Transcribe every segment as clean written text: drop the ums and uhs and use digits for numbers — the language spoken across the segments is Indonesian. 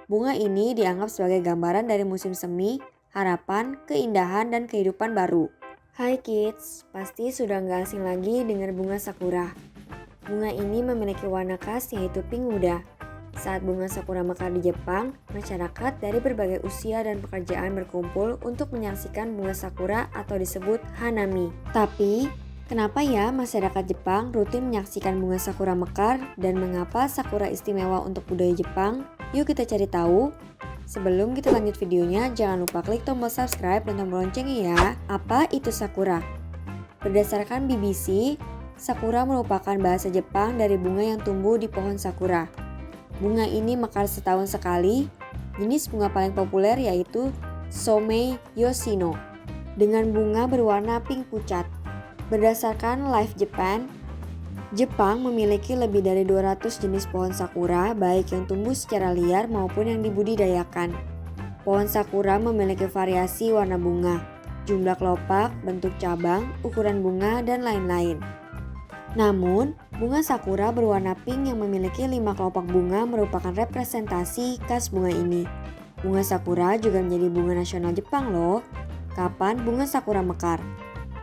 Bunga ini dianggap sebagai gambaran dari musim semi, harapan, keindahan, dan kehidupan baru. Hai kids, pasti sudah nggak asing lagi dengan bunga sakura. Bunga ini memiliki warna khas yaitu pink muda. Saat bunga sakura mekar di Jepang, masyarakat dari berbagai usia dan pekerjaan berkumpul untuk menyaksikan bunga sakura atau disebut hanami. Tapi, kenapa ya masyarakat Jepang rutin menyaksikan bunga sakura mekar dan mengapa sakura istimewa untuk budaya Jepang? Yuk kita cari tahu. Sebelum kita lanjut videonya, jangan lupa klik tombol subscribe dan tombol loncengnya ya. Apa itu sakura? Berdasarkan BBC, sakura merupakan bahasa Jepang dari bunga yang tumbuh di pohon sakura. Bunga ini mekar setahun sekali. Jenis bunga paling populer yaitu Somei Yoshino dengan bunga berwarna pink pucat. Berdasarkan Live Japan, Jepang memiliki lebih dari 200 jenis pohon sakura, baik yang tumbuh secara liar maupun yang dibudidayakan. Pohon sakura memiliki variasi warna bunga, jumlah kelopak, bentuk cabang, ukuran bunga, dan lain-lain. Namun, bunga sakura berwarna pink yang memiliki 5 kelopak bunga merupakan representasi khas bunga ini. Bunga sakura juga menjadi bunga nasional Jepang loh. Kapan bunga sakura mekar?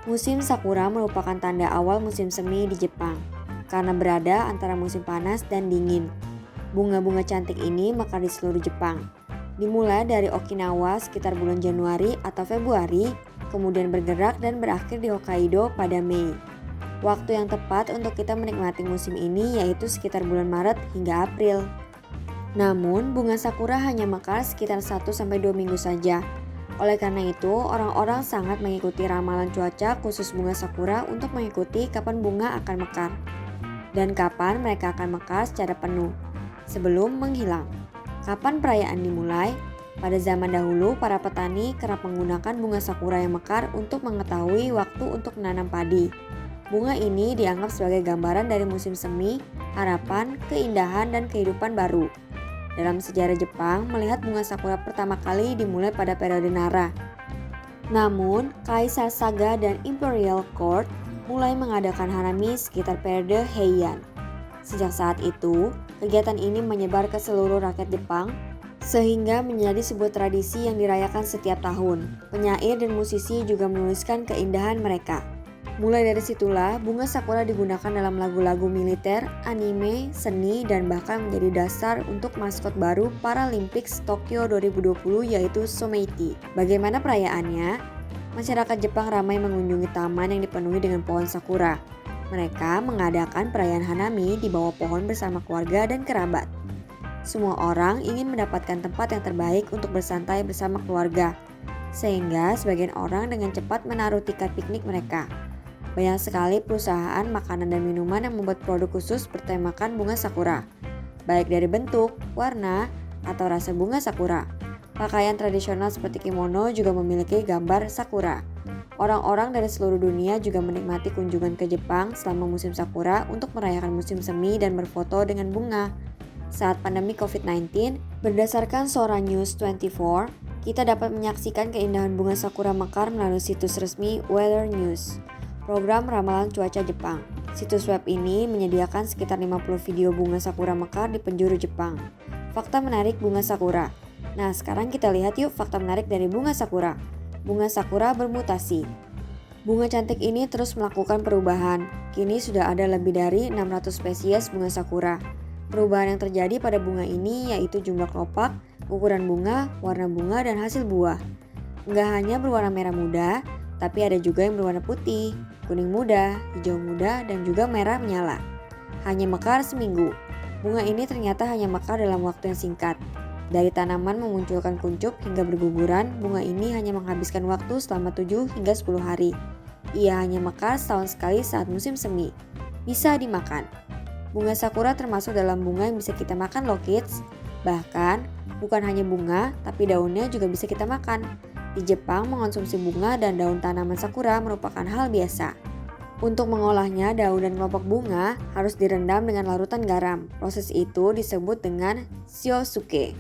Musim sakura merupakan tanda awal musim semi di Jepang, karena berada antara musim panas dan dingin. Bunga-bunga cantik ini mekar di seluruh Jepang. Dimulai dari Okinawa sekitar bulan Januari atau Februari, kemudian bergerak dan berakhir di Hokkaido pada Mei. Waktu yang tepat untuk kita menikmati musim ini yaitu sekitar bulan Maret hingga April. Namun, bunga sakura hanya mekar sekitar 1-2 minggu saja. Oleh karena itu, orang-orang sangat mengikuti ramalan cuaca khusus bunga sakura untuk mengikuti kapan bunga akan mekar dan kapan mereka akan mekar secara penuh sebelum menghilang. Kapan perayaan dimulai? Pada zaman dahulu, para petani kerap menggunakan bunga sakura yang mekar untuk mengetahui waktu untuk menanam padi. Bunga ini dianggap sebagai gambaran dari musim semi, harapan, keindahan, dan kehidupan baru. Dalam sejarah Jepang, melihat bunga sakura pertama kali dimulai pada periode Nara. Namun, Kaisar Saga dan Imperial Court mulai mengadakan hanami sekitar periode Heian. Sejak saat itu, kegiatan ini menyebar ke seluruh rakyat Jepang, sehingga menjadi sebuah tradisi yang dirayakan setiap tahun. Penyair dan musisi juga menuliskan keindahan mereka. Mulai dari situlah, bunga sakura digunakan dalam lagu-lagu militer, anime, seni, dan bahkan menjadi dasar untuk maskot baru Paralympics Tokyo 2020 yaitu Someiti. Bagaimana perayaannya? Masyarakat Jepang ramai mengunjungi taman yang dipenuhi dengan pohon sakura. Mereka mengadakan perayaan hanami di bawah pohon bersama keluarga dan kerabat. Semua orang ingin mendapatkan tempat yang terbaik untuk bersantai bersama keluarga, sehingga sebagian orang dengan cepat menaruh tiket piknik mereka. Banyak sekali perusahaan makanan dan minuman yang membuat produk khusus bertemakan bunga sakura, baik dari bentuk, warna, atau rasa bunga sakura. Pakaian tradisional seperti kimono juga memiliki gambar sakura. Orang-orang dari seluruh dunia juga menikmati kunjungan ke Jepang selama musim sakura untuk merayakan musim semi dan berfoto dengan bunga. Saat pandemi COVID-19, berdasarkan Sora News 24, kita dapat menyaksikan keindahan bunga sakura mekar melalui situs resmi Weather News, program ramalan cuaca Jepang. Situs web ini menyediakan sekitar 50 video bunga sakura mekar di penjuru Jepang. Fakta menarik bunga sakura. Nah, sekarang kita lihat yuk fakta menarik dari bunga sakura. Bunga sakura bermutasi. Bunga cantik ini terus melakukan perubahan. Kini sudah ada lebih dari 600 spesies bunga sakura. Perubahan yang terjadi pada bunga ini yaitu jumlah kelopak, ukuran bunga, warna bunga, dan hasil buah. Nggak hanya berwarna merah muda, tapi ada juga yang berwarna putih, kuning muda, hijau muda, dan juga merah menyala. Hanya mekar seminggu. Bunga ini ternyata hanya mekar dalam waktu yang singkat. Dari tanaman memunculkan kuncup hingga berguguran, bunga ini hanya menghabiskan waktu selama 7 hingga 10 hari. Ia hanya mekar setahun sekali saat musim semi. Bisa dimakan. Bunga sakura termasuk dalam bunga yang bisa kita makan loh kids. Bahkan, bukan hanya bunga, tapi daunnya juga bisa kita makan. Di Jepang, mengonsumsi bunga dan daun tanaman sakura merupakan hal biasa. Untuk mengolahnya, daun dan kelopak bunga harus direndam dengan larutan garam. Proses itu disebut dengan shiosuke.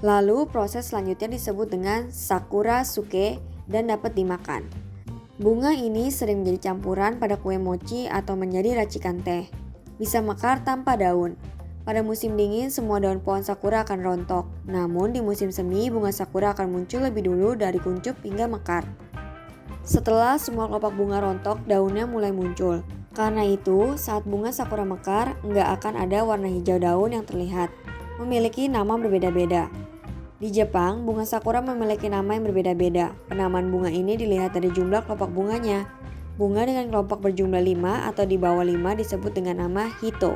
Lalu, proses selanjutnya disebut dengan sakura suke dan dapat dimakan. Bunga ini sering menjadi campuran pada kue mochi atau menjadi racikan teh. Bisa mekar tanpa daun. Pada musim dingin, semua daun pohon sakura akan rontok. Namun di musim semi, bunga sakura akan muncul lebih dulu dari kuncup hingga mekar. Setelah semua kelopak bunga rontok, daunnya mulai muncul. Karena itu, saat bunga sakura mekar, nggak akan ada warna hijau daun yang terlihat. Memiliki nama berbeda-beda. Di Jepang, bunga sakura memiliki nama yang berbeda-beda. Penamaan bunga ini dilihat dari jumlah kelopak bunganya. Bunga dengan kelopak berjumlah 5 atau di bawah 5 disebut dengan nama hito.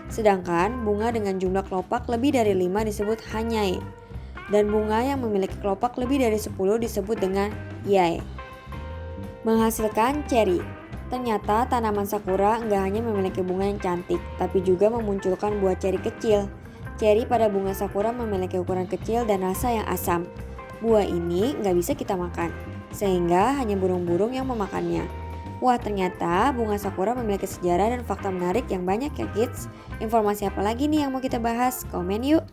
Sedangkan bunga dengan jumlah kelopak lebih dari 5 disebut hanyae. Dan bunga yang memiliki kelopak lebih dari 10 disebut dengan yae. Menghasilkan ceri. Ternyata tanaman sakura nggak hanya memiliki bunga yang cantik, tapi juga memunculkan buah ceri kecil. Ceri pada bunga sakura memiliki ukuran kecil dan rasa yang asam. Buah ini nggak bisa kita makan, sehingga hanya burung-burung yang memakannya. Wah, ternyata bunga sakura memiliki sejarah dan fakta menarik yang banyak ya kids. Informasi apa lagi nih yang mau kita bahas? Komen yuk.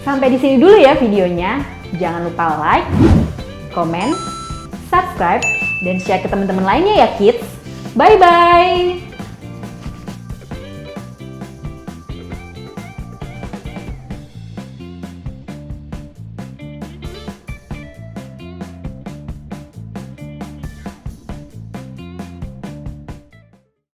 Sampai di sini dulu ya videonya. Jangan lupa like, komen, subscribe, dan share ke teman-teman lainnya ya kids. Bye-bye!